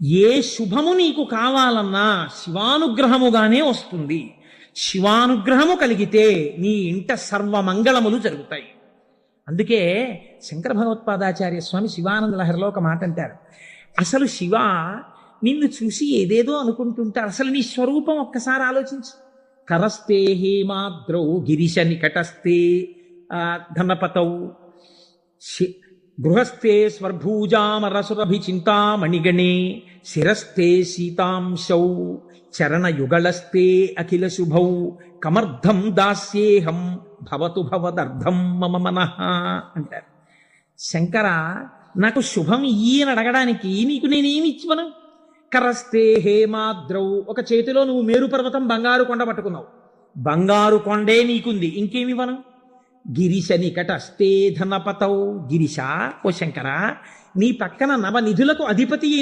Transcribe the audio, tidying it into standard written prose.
ఏ శుభము నీకు కావాలన్నా శివానుగ్రహముగానే వస్తుంది. శివానుగ్రహము కలిగితే నీ ఇంట సర్వమంగళములు జరుగుతాయి. అందుకే శంకర భగవత్పాదాచార్య స్వామి శివానంద లహరిలో ఒక మాట అంటారు. అసలు శివ నిన్ను చూసి ఏదేదో అనుకుంటుంటారు, అసలు నీ స్వరూపం ఒక్కసారి ఆలోచించు. కరస్తే హేమాద్రౌ గిరిశ నికటస్తే ధనపతౌ గృహస్థే స్వర్భూజామరసురభిచింతామణిగణే శిరస్థే సీతాంశౌ చరణయుగళస్తే అఖిల శుభౌ కమర్థం దాస్యేహం భవతు భవదర్థం మమ మనః అంటారు. శంకర, నాకు శుభం ఇయ్యని అడగడానికి నీకు నేనేమి ఇచ్చివను? కరస్తే హేమాద్రౌ, ఒక చేతిలో నువ్వు మేరు పర్వతం బంగారు కొండ పట్టుకున్నావు, బంగారు కొండే నీకుంది, ఇంకేమివ్వను? గిరిశ నికటస్తే ధనపతౌ, గిరిశ ఓ శంకర, నీ పక్కన నవనిధులకు అధిపతి అయిన